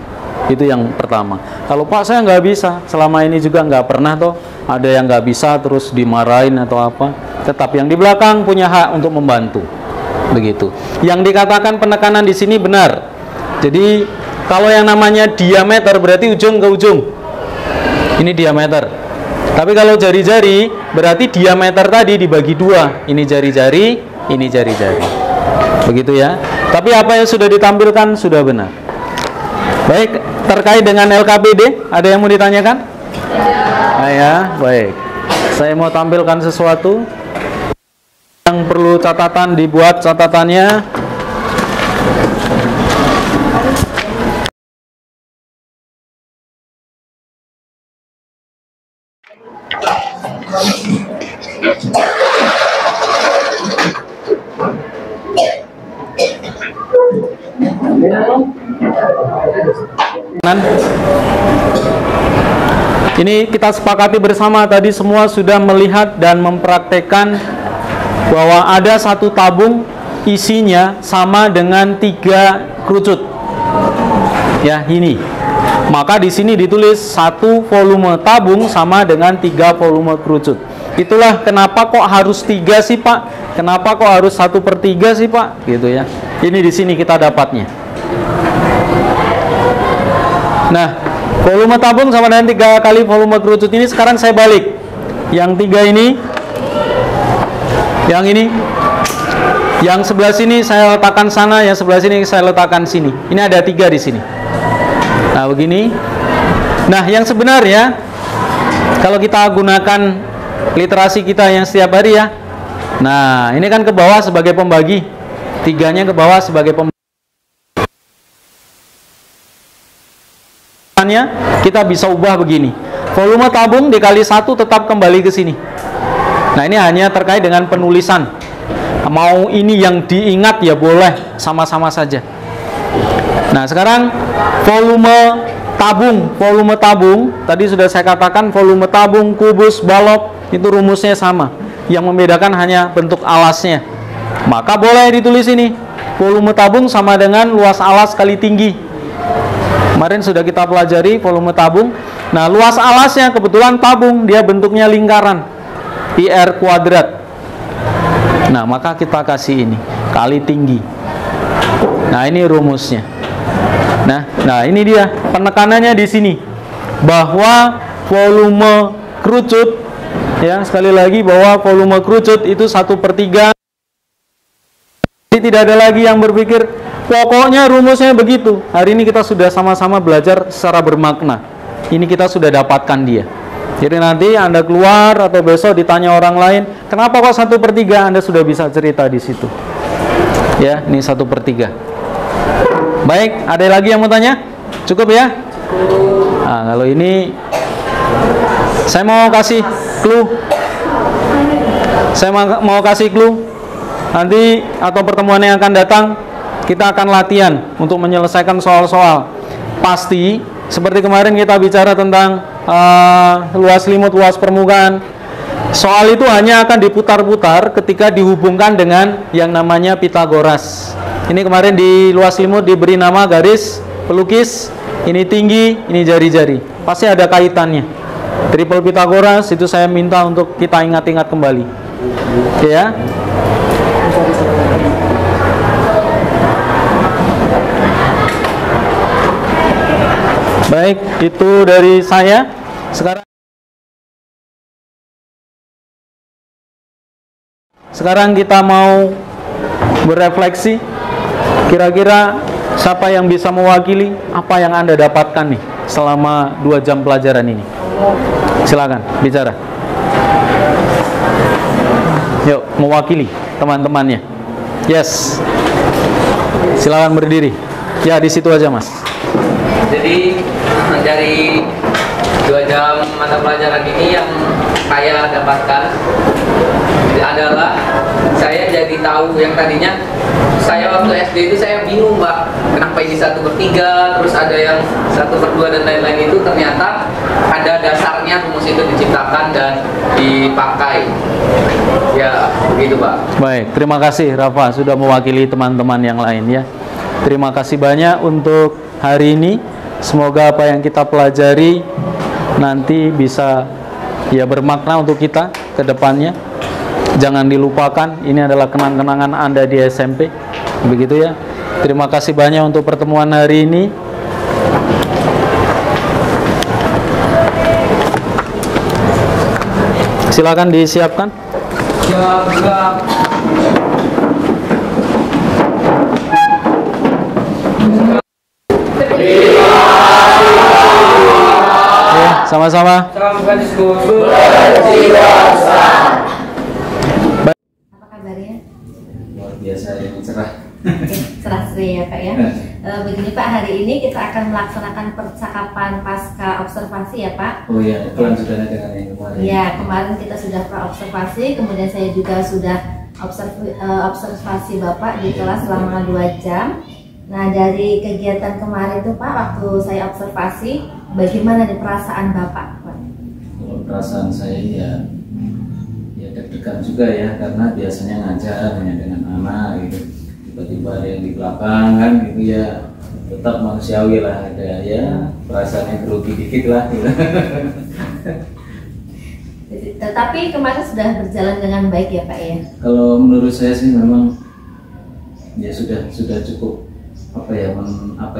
Itu yang pertama. Kalau Pak saya nggak bisa, selama ini juga nggak pernah toh ada yang nggak bisa terus dimarahin atau apa. Tetap yang di belakang punya hak untuk membantu. Begitu. Yang dikatakan penekanan di sini benar. Jadi kalau yang namanya diameter berarti ujung ke ujung. Ini diameter. Tapi kalau jari-jari berarti diameter tadi dibagi dua. Ini jari-jari, ini jari-jari. Begitu ya. Tapi apa yang sudah ditampilkan sudah benar. Baik, terkait dengan LKPD, ada yang mau ditanyakan? Ya, baik. Saya mau tampilkan sesuatu yang perlu catatan, dibuat catatannya. Ini kita sepakati bersama, tadi semua sudah melihat dan mempraktekkan bahwa ada satu tabung isinya sama dengan 3 kerucut. Ya, ini. Maka di sini ditulis 1 volume tabung sama dengan 3 volume kerucut. Itulah kenapa kok harus 3 sih, Pak? Kenapa kok harus 1/3 sih, Pak? Gitu ya. Ini di sini kita dapatnya. Nah, volume tabung sama dengan 3 kali volume kerucut ini. Sekarang saya balik. Yang 3 ini, yang ini, yang sebelah sini saya letakkan sana, yang sebelah sini saya letakkan sini. Ini ada 3 di sini. Nah, Nah, begini. Nah, yang sebenarnya kalau kita gunakan literasi kita yang setiap hari ya. Nah, ini kan ke bawah sebagai pembagi. 3-nya ke bawah sebagai pembagi. Kita bisa ubah begini. Volume tabung dikali 1 tetap kembali ke sini. Nah, ini hanya terkait dengan penulisan. Mau ini yang diingat ya boleh, sama-sama saja. Nah, sekarang volume tabung tadi sudah saya katakan, volume tabung, kubus, balok itu rumusnya sama. Yang membedakan hanya bentuk alasnya. Maka boleh ditulis ini, volume tabung sama dengan luas alas kali tinggi. Kemarin sudah kita pelajari volume tabung. Nah, luas alasnya kebetulan tabung, dia bentuknya lingkaran, PR kuadrat. Nah, maka kita kasih ini kali tinggi. Nah, ini rumusnya. Nah, ini dia penekanannya di sini, bahwa volume kerucut, ya sekali lagi bahwa volume kerucut itu 1/3. Jadi tidak ada lagi yang berpikir pokoknya rumusnya begitu. Hari ini kita sudah sama-sama belajar secara bermakna. Ini kita sudah dapatkan dia. Jadi nanti Anda keluar atau besok ditanya orang lain, kenapa kok 1/3? Anda sudah bisa cerita di situ. Ya, ini 1/3. Baik, ada lagi yang mau tanya? Cukup ya? Nah, kalau ini saya mau kasih clue. Saya mau kasih clue. Nanti atau pertemuan yang akan datang, kita akan latihan untuk menyelesaikan soal-soal. Pasti seperti kemarin kita bicara tentang luas limut, luas permukaan. Soal itu hanya akan diputar-putar ketika dihubungkan dengan yang namanya Pitagoras. Ini kemarin di luas limut diberi nama garis pelukis, ini tinggi, ini jari-jari. Pasti ada kaitannya. Triple Pitagoras itu saya minta untuk kita ingat-ingat kembali. Oke ya. Baik, itu dari saya. Sekarang kita mau berefleksi. Kira-kira siapa yang bisa mewakili apa yang Anda dapatkan nih selama 2 jam pelajaran ini? Silakan bicara. Yuk, mewakili teman-temannya. Yes. Silakan berdiri. Ya, di situ aja, Mas. Jadi dari 2 jam mata pelajaran ini yang saya dapatkan adalah saya jadi tahu yang tadinya saya waktu SD itu saya bingung, Mbak, kenapa ini 1/3, terus ada yang 1/2 dan lain-lain. Itu ternyata ada dasarnya rumus itu diciptakan dan dipakai. Ya, begitu, Pak. Baik, terima kasih Rafa sudah mewakili teman-teman yang lain ya. Terima kasih banyak untuk hari ini. Semoga apa yang kita pelajari nanti bisa ya bermakna untuk kita ke depannya. Jangan dilupakan, ini adalah kenang-kenangan Anda di SMP. Begitu ya. Terima kasih banyak untuk pertemuan hari ini. Silakan disiapkan. Sama-sama. Apa kabarnya? Luar biasa yang cerah. Cerah-cerah ya Pak ya. Begini Pak, hari ini kita akan melaksanakan percakapan pasca observasi ya Pak. Oh iya, pelan sudah dengan yang kemarin. Iya, kemarin kita sudah pra-observasi, kemudian saya juga sudah observasi Bapak di kelas selama 2 jam. Nah, dari kegiatan kemarin itu Pak, waktu saya observasi, bagaimana di perasaan Bapak? Kalau perasaan saya ya deg-degan juga ya, karena biasanya ngajar hanya dengan anak gitu. Tiba-tiba ada yang di belakang kan gitu ya, tetap manusiawi lah, ada ya perasaannya grogi dikit lah gitu. Tetapi kemarin sudah berjalan dengan baik ya Pak ya? Kalau menurut saya sih memang ya sudah cukup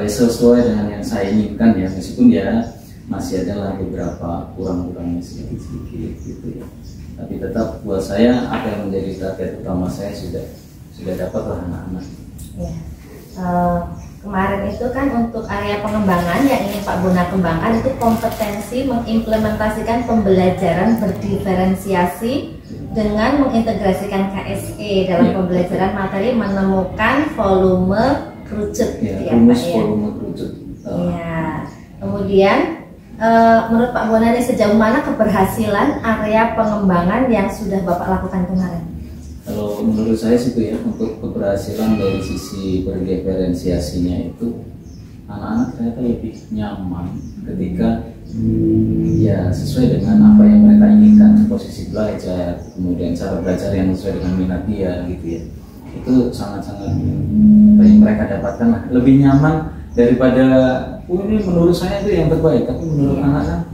sesuai dengan yang saya inginkan ya, meskipun ya masih ada lah beberapa kurang-kurangnya sedikit-sedikit gitu ya. Tapi tetap buat saya apa yang menjadi target utama saya sudah dapat lah anak-anak. Ya. kemarin itu kan untuk area pengembangan yang ingin Pak Bona kembangkan itu kompetensi mengimplementasikan pembelajaran berdiferensiasi dengan mengintegrasikan KSE dalam pembelajaran materi menemukan volume kerucut gitu ya, rumus Pak ya. volume kerucut. Ya. Kemudian menurut Pak Bona ini sejauh mana keberhasilan area pengembangan yang sudah Bapak lakukan kemarin? Kalau menurut saya sih itu ya, untuk keberhasilan dari sisi berdiferensiasinya itu anak-anak ternyata lebih nyaman ketika ya sesuai dengan apa yang mereka inginkan, posisi belajar, kemudian cara belajar yang sesuai dengan minat dia gitu ya. Itu sangat-sangat yang mereka dapatkan lah, lebih nyaman daripada ini menurut saya itu yang terbaik, tapi menurut anak-anak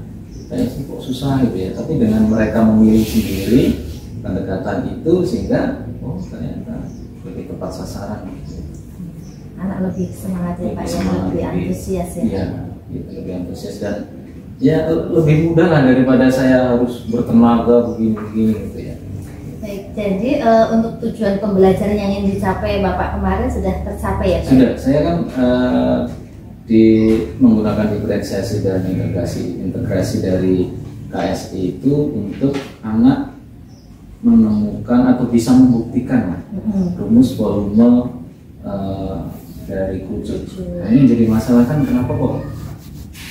kayak kok susah gitu ya. Tapi dengan mereka memilih sendiri pendekatan itu sehingga ternyata lebih tepat sasaran gitu. Anak lebih semangat ya Pak ya, lebih antusias ya. Iya, gitu, lebih antusias dan ya lebih mudah lah daripada saya harus bertenaga begini-begini gitu ya. Baik, jadi untuk tujuan pembelajaran yang ingin dicapai Bapak kemarin sudah tercapai ya Pak? Sudah, saya kan menggunakan diferensiasi dan integrasi dari KSI itu untuk anak menemukan atau bisa membuktikan lah rumus volume dari kerucut. Nah, ini jadi masalah kan, kenapa kok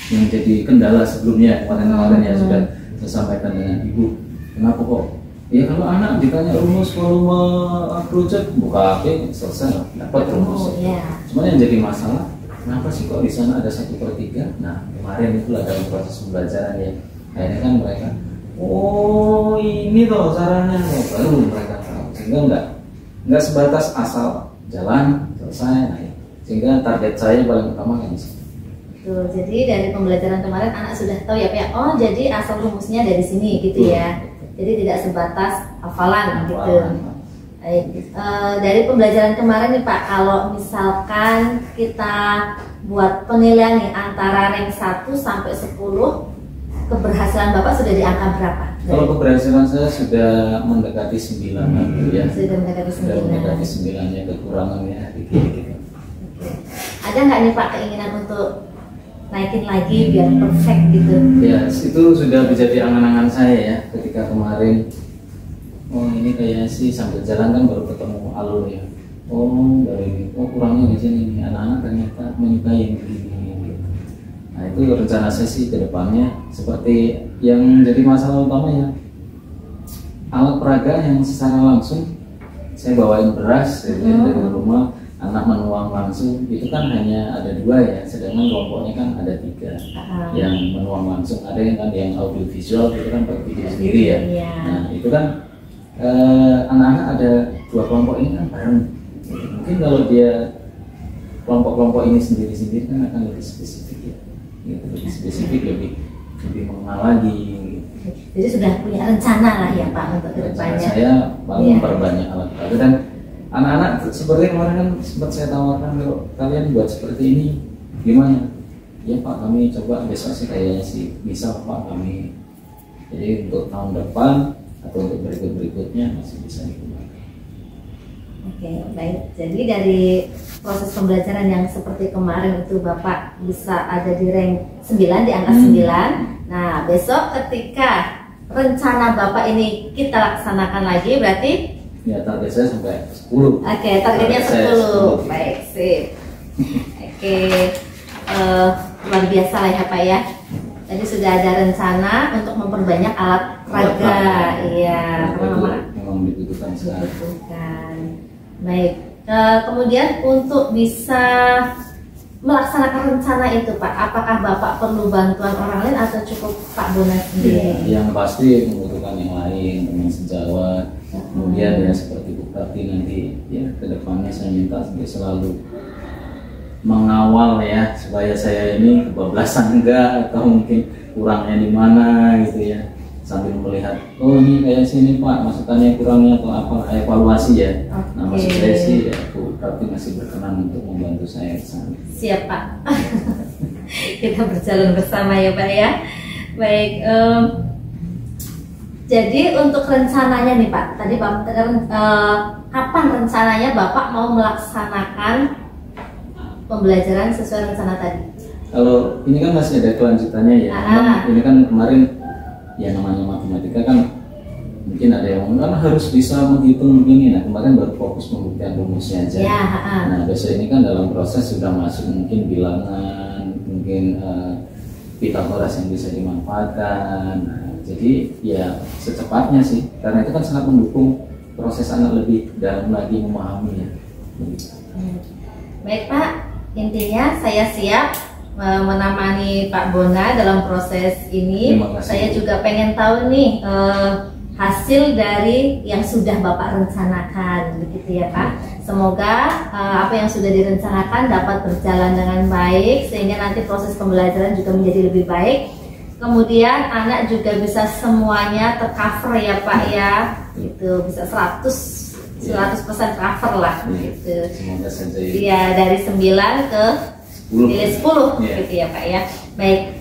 yang jadi kendala sebelumnya kemarin-kemarin ya sudah saya sampaikan dengan ibu, kenapa kok ya kalau anak ditanya rumus volume kerucut buka HP selesai dapat rumus. Cuma yang jadi masalah, kenapa sih kok di sana ada 1/3? Nah kemarin itulah dalam proses pembelajaran ya, akhirnya kan mereka oh ini toh caranya, baru mereka tahu, sehingga nggak sebatas asal jalan selesai. Nah, ya. Sehingga target saya paling utama kan sih. Betul, jadi dari pembelajaran kemarin anak sudah tahu ya Pak, oh jadi asal rumusnya dari sini gitu ya, jadi tidak sebatas hafalan gitu. Baik. Dari pembelajaran kemarin nih Pak, kalau misalkan kita buat penilaian nih antara rank 1 sampai 10, keberhasilan Bapak sudah di angka berapa? Kalau keberhasilan saya sudah mendekati 9 ya. Sudah mendekati 9. Sudah mendekati 9-nya, kekurangannya dikit-dikit. Ada nggak nih Pak keinginan untuk naikin lagi biar perfect gitu? Ya, itu sudah menjadi angan-angan saya ya. Ketika kemarin, oh ini kayaknya sih sambil jalan kan baru ketemu alur ya. Oh dari ini, oh kurangnya di sini nih. Anak-anak ternyata menyukai yang begini. Nah itu rencana saya sih ke depannya, seperti yang jadi masalah utamanya alat peraga yang secara langsung saya bawain beras dari rumah, anak menuang langsung, itu kan hanya ada 2 ya, sedangkan kelompoknya kan ada 3 yang menuang langsung, ada yang kan yang audio visual itu kan pakai video sendiri ya. Nah itu kan anak-anak ada 2 kelompok ini kan bareng, mungkin kalau dia kelompok-kelompok ini sendiri-sendiri kan akan lebih spesifik ya. Gitu, lebih spesifik, lebih mengenal lagi gitu. Jadi sudah punya rencana lah ya Pak untuk kedepannya. Saya memperbanyak alat peraga dan anak-anak seperti kemarin kan sempat saya tawarkan, kalau kalian buat seperti ini gimana? Ya Pak, kami coba besok sih kayaknya sih bisa Pak kami. Jadi untuk tahun depan atau untuk berikut-berikutnya masih bisa digunakan. Oke, baik. Jadi dari proses pembelajaran yang seperti kemarin itu Bapak bisa ada di rank 9, di angka 9. Nah, besok ketika rencana Bapak ini kita laksanakan lagi berarti? Ya, target saya sampai 10. Oke, targetnya 10. Baik, sip. Oke, luar biasa lah ya Pak ya. Tadi sudah ada rencana untuk memperbanyak alat peraga. Iya, memang dibutuhkan sekali. Baik, kemudian untuk bisa melaksanakan rencana itu Pak, apakah Bapak perlu bantuan orang lain atau cukup Pak Bona sendiri? Ya, yang pasti membutuhkan yang lain, teman sejawat. Kemudian ya seperti Bu Prati nanti ya kedepannya saya minta selalu mengawal ya, supaya saya ini kebablasan enggak atau mungkin kurangnya di mana gitu ya, sambil melihat oh ini kayak sini Pak masukannya kurangnya atau apa, evaluasi ya. Nah maksud saya sih ya Bu Prati masih berkenan untuk membantu saya ke sana. Siap Pak. Kita berjalan bersama ya Pak ya. Baik, jadi untuk rencananya nih Pak, tadi Bapak kapan rencananya Bapak mau melaksanakan pembelajaran sesuai rencana tadi? Kalau ini kan masih ada kelanjutannya ya. Ini kan kemarin ya namanya matematika kan mungkin ada yang kan harus bisa menghitung begini. Nah kemarin baru fokus membuktikan rumusnya aja. Ya, nah besok ini kan dalam proses sudah masuk mungkin bilangan, mungkin Pitagoras yang bisa dimanfaatkan. Nah, jadi ya secepatnya sih, karena itu kan sangat mendukung proses anak lebih dalam lagi memahaminya. Baik Pak, intinya saya siap menemani Pak Bona dalam proses ini. Saya juga pengen tahu nih hasil dari yang sudah Bapak rencanakan, begitu ya Pak. Semoga apa yang sudah direncanakan dapat berjalan dengan baik sehingga nanti proses pembelajaran juga menjadi lebih baik. Kemudian anak juga bisa semuanya tercover ya Pak ya, gitu bisa 100% cover lah, gitu. Semoga saja. Iya, dari 9 ke 10 gitu ya Pak ya. Baik.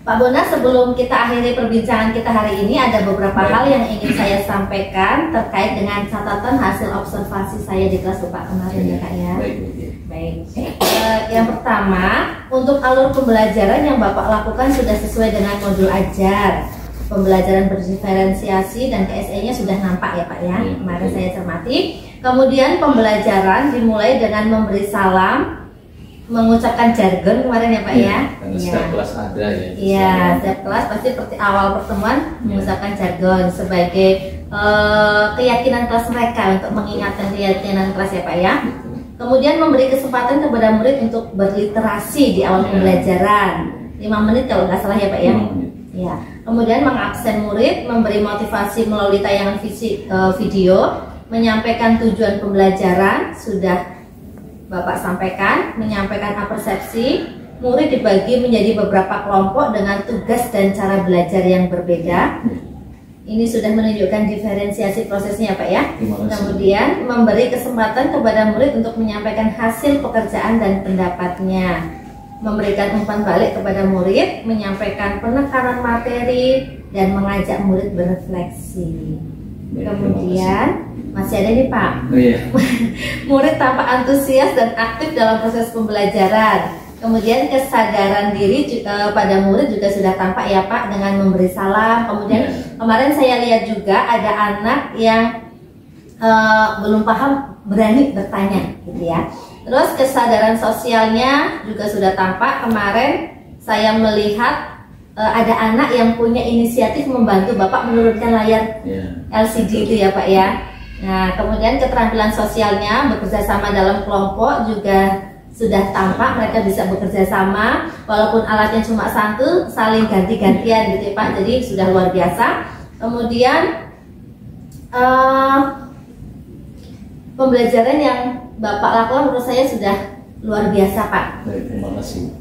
Pak Bona, sebelum kita akhiri perbincangan kita hari ini, ada beberapa hal yang ingin saya sampaikan terkait dengan catatan hasil observasi saya di kelas Bapak kemarin ya Kak ya. Baik. Yang pertama, untuk alur pembelajaran yang Bapak lakukan sudah sesuai dengan modul ajar. Pembelajaran berdiferensiasi dan KSE-nya sudah nampak ya Pak ya. Kemarin saya cermati. Kemudian pembelajaran dimulai dengan memberi salam, mengucapkan jargon kemarin ya Pak ya. Karena setiap kelas ada ya. Iya, setiap kelas pasti seperti awal pertemuan mengucapkan jargon sebagai keyakinan kelas mereka untuk mengingatkan keyakinan kelas ya Pak ya. Kemudian memberi kesempatan kepada murid untuk berliterasi di awal pembelajaran 5 menit kalau nggak salah ya Pak ya. Ya. Kemudian mengabsen murid, memberi motivasi melalui tayangan video, menyampaikan tujuan pembelajaran sudah Bapak sampaikan, menyampaikan persepsi, murid dibagi menjadi beberapa kelompok dengan tugas dan cara belajar yang berbeda. Ini sudah menunjukkan diferensiasi prosesnya Pak ya. Kemudian memberi kesempatan kepada murid untuk menyampaikan hasil pekerjaan dan pendapatnya, memberikan umpan balik kepada murid, menyampaikan penekanan materi, dan mengajak murid berefleksi. Kemudian masih ada nih Pak, murid tampak antusias dan aktif dalam proses pembelajaran. Kemudian kesadaran diri pada murid juga sudah tampak ya Pak dengan memberi salam. Kemudian kemarin saya lihat juga ada anak yang belum paham berani bertanya gitu ya. Terus kesadaran sosialnya juga sudah tampak. Kemarin saya melihat ada anak yang punya inisiatif membantu Bapak menurunkan layar LCD itu ya Pak ya. Nah, kemudian keterampilan sosialnya bekerja sama dalam kelompok juga sudah tampak, mereka bisa bekerja sama walaupun alatnya cuma satu, saling ganti-gantian gitu ya Pak. Jadi sudah luar biasa. Kemudian pembelajaran yang Bapak lakukan menurut saya sudah luar biasa Pak. Baik, terima kasih.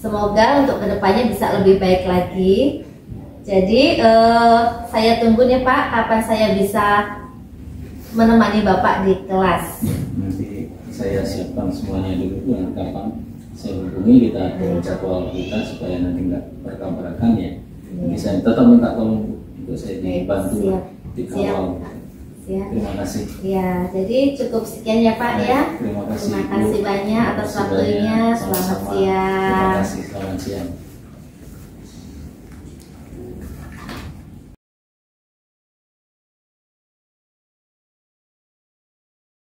Semoga untuk kedepannya bisa lebih baik lagi. Jadi saya tunggu nih Pak, kapan saya bisa menemani Bapak di kelas. Nanti saya siapkan semuanya dulu, dengan kapan saya hubungi, kita atur jadwal kita supaya nanti nggak bertabrakan ya. Bisa tetap minta tolong untuk saya dibantu dikawal. Terima kasih. Ya, jadi cukup sekian ya Pak ya. Terima kasih. Terima kasih banyak atas waktunya. Selamat siang. Terima kasih. Selamat siang.